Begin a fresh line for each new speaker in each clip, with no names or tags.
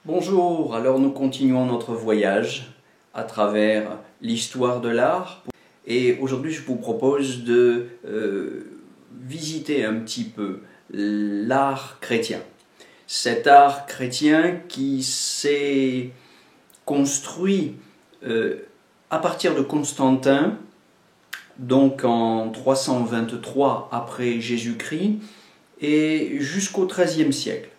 Bonjour, alors nous continuons notre voyage à travers l'histoire de l'art et aujourd'hui je vous propose de visiter un petit peu l'art chrétien. Cet art chrétien qui s'est construit à partir de Constantin, donc en 323 après Jésus-Christ et jusqu'au XIIIe siècle.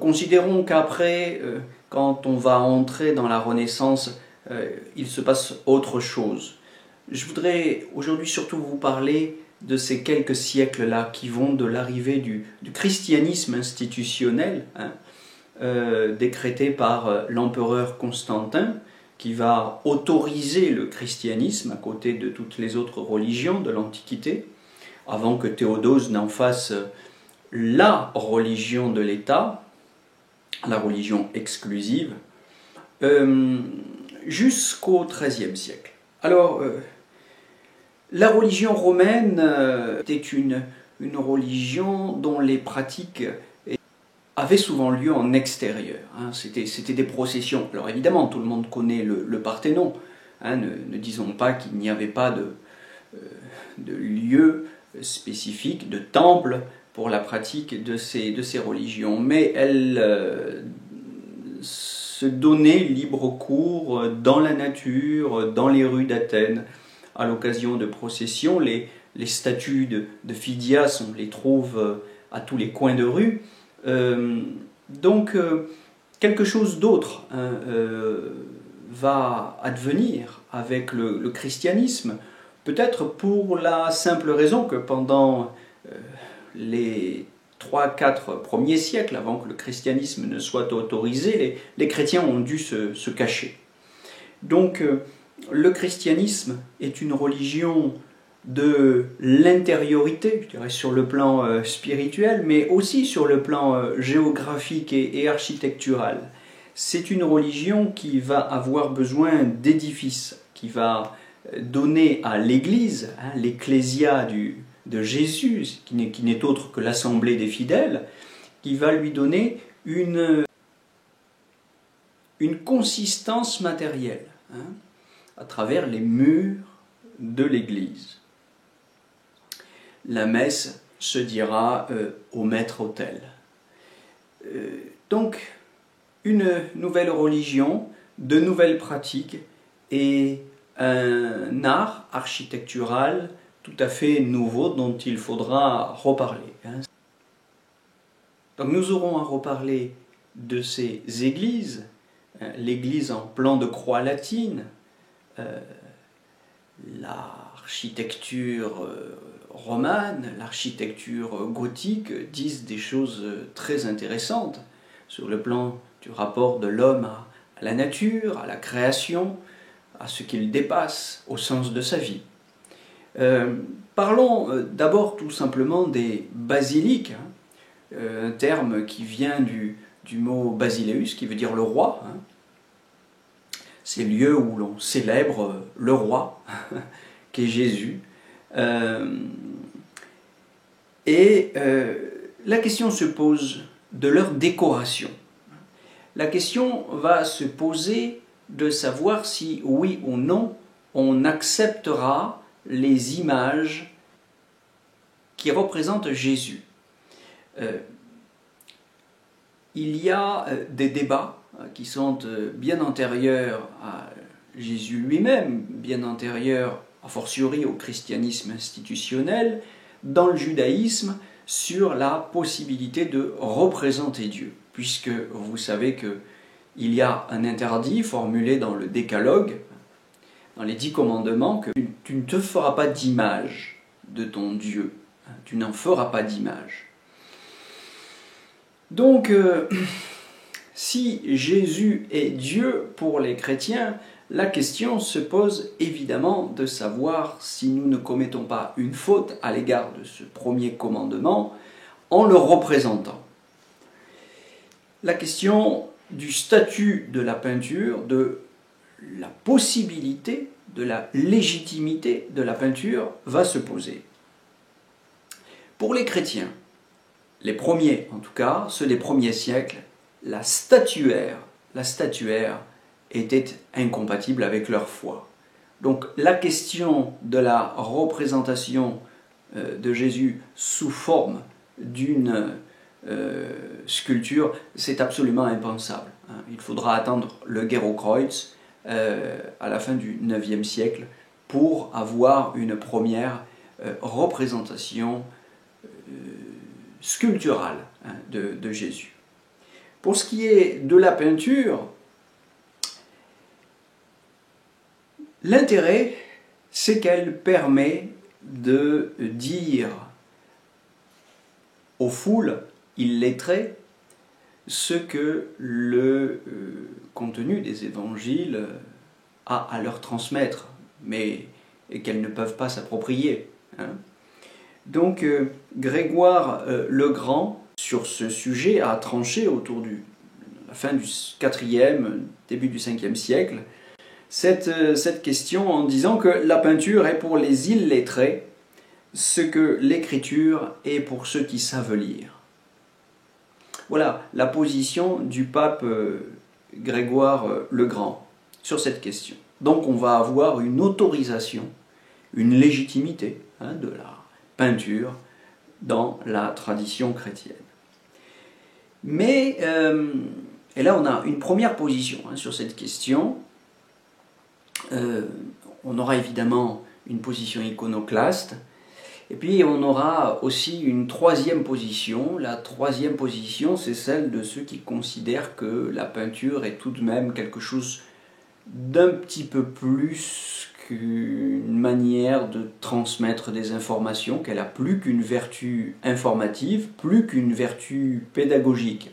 Considérons qu'après, quand on va entrer dans la Renaissance, il se passe autre chose. Je voudrais aujourd'hui surtout vous parler de ces quelques siècles-là qui vont de l'arrivée du christianisme institutionnel, décrété par l'empereur Constantin, qui va autoriser le christianisme à côté de toutes les autres religions de l'Antiquité, avant que Théodose n'en fasse la religion de l'État, la religion exclusive, jusqu'au XIIIe siècle. Alors, la religion romaine était une religion dont les pratiques avaient souvent lieu en extérieur. C'était des processions. Alors évidemment, tout le monde connaît le Parthénon. Ne disons pas qu'il n'y avait pas de lieu spécifique, de temple, pour la pratique de ces religions, mais elles se donnaient libre cours dans la nature, dans les rues d'Athènes, à l'occasion de processions. Les statues de Phidias, on les trouve à tous les coins de rue. Donc, quelque chose d'autre va advenir avec le christianisme, peut-être pour la simple raison que pendant les 3-4 premiers siècles, avant que le christianisme ne soit autorisé, les chrétiens ont dû se cacher. Donc, le christianisme est une religion de l'intériorité, je dirais sur le plan spirituel, mais aussi sur le plan géographique et architectural. C'est une religion qui va avoir besoin d'édifices, qui va donner à l'Église, l'ecclésia de Jésus, qui n'est autre que l'assemblée des fidèles, qui va lui donner une consistance matérielle à travers les murs de l'Église. La messe se dira au maître-autel. Donc, une nouvelle religion, de nouvelles pratiques et un art architectural tout à fait nouveau dont il faudra reparler. Donc nous aurons à reparler de ces églises, l'église en plan de croix latine, l'architecture romane, l'architecture gothique disent des choses très intéressantes sur le plan du rapport de l'homme à la nature, à la création, à ce qu'il dépasse, au sens de sa vie. Parlons d'abord tout simplement des basiliques, un terme qui vient du mot basileus, qui veut dire le roi. Ces lieux où l'on célèbre le roi, qu'est Jésus. La question se pose de leur décoration. La question va se poser de savoir si, oui ou non, on acceptera les images qui représentent Jésus. Il y a des débats qui sont bien antérieurs à Jésus lui-même, bien antérieurs a fortiori au christianisme institutionnel, dans le judaïsme, sur la possibilité de représenter Dieu, puisque vous savez qu'il y a un interdit formulé dans le décalogue, dans les 10 commandements, que tu ne te feras pas d'image de ton Dieu, tu n'en feras pas d'image. Donc, si Jésus est Dieu pour les chrétiens, la question se pose évidemment de savoir si nous ne commettons pas une faute à l'égard de ce premier commandement en le représentant. La question du statut de la peinture, de la possibilité, de la légitimité de la peinture va se poser. Pour les chrétiens, les premiers en tout cas, ceux des premiers siècles, la statuaire, la statuaire était incompatible avec leur foi. Donc la question de la représentation de Jésus sous forme d'une sculpture, c'est absolument impensable. Il faudra attendre le Geronkreuz à la fin du IXe siècle pour avoir une première représentation sculpturale de Jésus. Pour ce qui est de la peinture, l'intérêt, c'est qu'elle permet de dire aux foules illettrées ce que le contenu des évangiles a à leur transmettre, mais qu'elles ne peuvent pas s'approprier. Donc Grégoire le Grand, sur ce sujet, a tranché autour de la fin du IVe, début du Ve siècle, cette question en disant que la peinture est pour les illettrés ce que l'écriture est pour ceux qui savent lire. Voilà la position du pape Grégoire le Grand sur cette question. Donc on va avoir une autorisation, une légitimité de la peinture dans la tradition chrétienne. Mais, et là on a une première position sur cette question. On aura évidemment une position iconoclaste, et puis on aura aussi une troisième position. La troisième position, c'est celle de ceux qui considèrent que la peinture est tout de même quelque chose d'un petit peu plus qu'une manière de transmettre des informations, qu'elle a plus qu'une vertu informative, plus qu'une vertu pédagogique.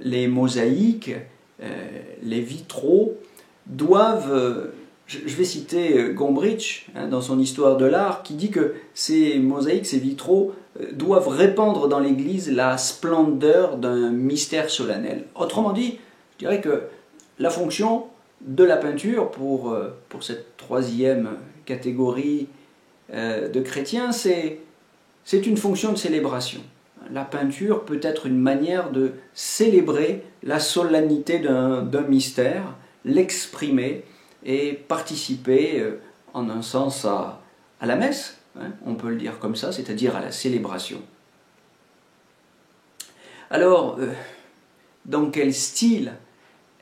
Les mosaïques, les vitraux doivent, je vais citer Gombrich dans son Histoire de l'art, qui dit que ces mosaïques, ces vitraux, doivent répandre dans l'Église la splendeur d'un mystère solennel. Autrement dit, je dirais que la fonction de la peinture pour cette troisième catégorie de chrétiens, c'est une fonction de célébration. La peinture peut être une manière de célébrer la solennité d'un mystère, l'exprimer et participer en un sens à la messe, on peut le dire comme ça, c'est-à-dire à la célébration. Alors, dans quel style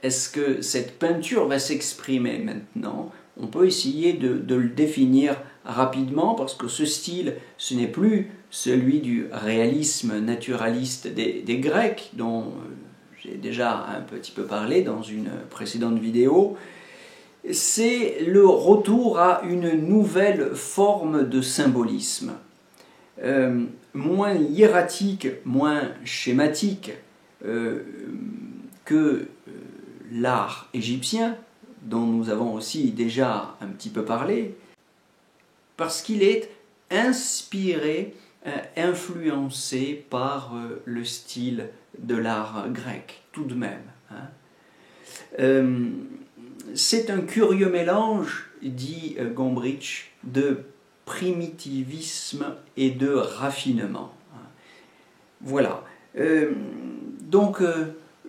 est-ce que cette peinture va s'exprimer maintenant? On peut essayer de le définir rapidement, parce que ce style, ce n'est plus celui du réalisme naturaliste des Grecs, dont j'ai déjà un petit peu parlé dans une précédente vidéo. C'est le retour à une nouvelle forme de symbolisme, moins hiératique, moins schématique que l'art égyptien, dont nous avons aussi déjà un petit peu parlé, parce qu'il est inspiré, influencé par le style de l'art grec, tout de même. C'est un curieux mélange, dit Gombrich, de primitivisme et de raffinement. Voilà. Donc,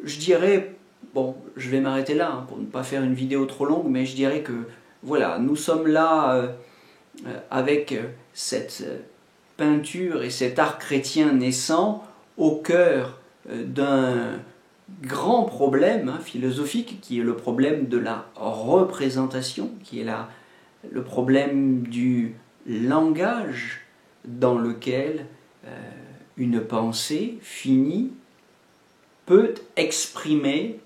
je dirais, bon, je vais m'arrêter là pour ne pas faire une vidéo trop longue, mais je dirais que, voilà, nous sommes là avec cette peinture et cet art chrétien naissant au cœur d'un grand problème philosophique qui est le problème de la représentation, qui est le problème du langage dans lequel une pensée finie peut exprimer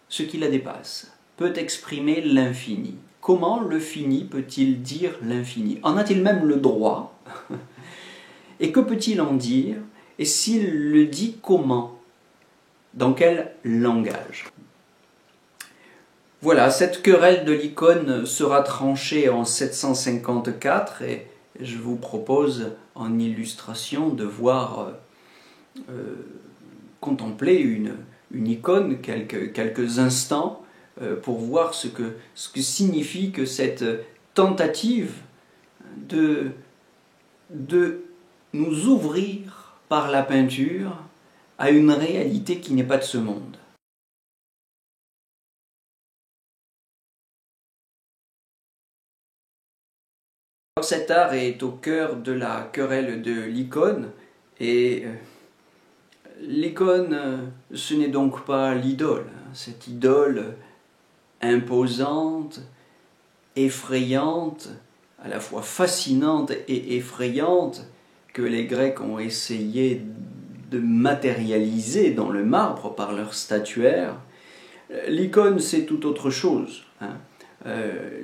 ce qui la dépasse, peut exprimer l'infini. Comment le fini peut-il dire l'infini? En a-t-il même le droit? Et que peut-il en dire? Et s'il le dit, comment? Dans quel langage? Voilà, cette querelle de l'icône sera tranchée en 754 et je vous propose en illustration de voir contempler une icône quelques instants pour voir ce que signifie que cette tentative de nous ouvrir par la peinture à une réalité qui n'est pas de ce monde. cet art est au cœur de la querelle de l'icône, et l'icône, ce n'est donc pas l'idole, cette idole imposante, effrayante, à la fois fascinante et effrayante, que les Grecs ont essayé de matérialiser dans le marbre par leur statuaire. L'icône, c'est tout autre chose.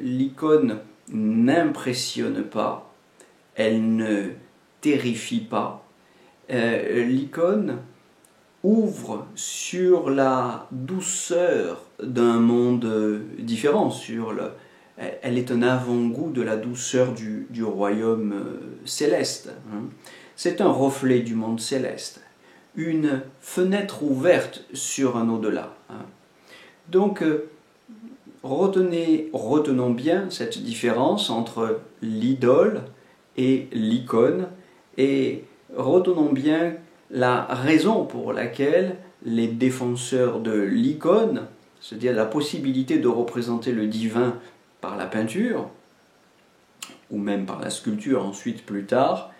L'icône n'impressionne pas, elle ne terrifie pas. L'icône ouvre sur la douceur d'un monde différent, elle est un avant-goût de la douceur du royaume céleste. C'est un reflet du monde céleste, une fenêtre ouverte sur un au-delà. Donc, retenons bien cette différence entre l'idole et l'icône, et retenons bien la raison pour laquelle les défenseurs de l'icône, c'est-à-dire la possibilité de représenter le divin par la peinture, ou même par la sculpture ensuite plus tard,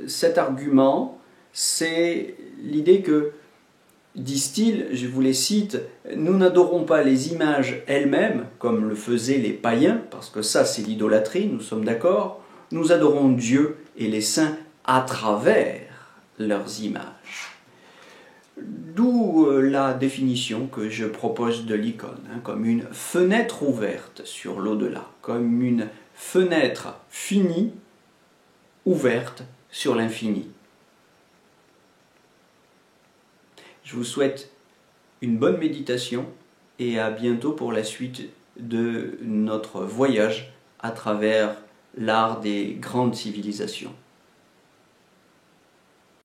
cet argument, c'est l'idée que, disent-ils, je vous les cite, nous n'adorons pas les images elles-mêmes, comme le faisaient les païens, parce que ça c'est l'idolâtrie, nous sommes d'accord, nous adorons Dieu et les saints à travers leurs images. D'où la définition que je propose de l'icône, comme une fenêtre ouverte sur l'au-delà, comme une fenêtre finie, ouverte sur l'infini. Je vous souhaite une bonne méditation et à bientôt pour la suite de notre voyage à travers l'art des grandes civilisations.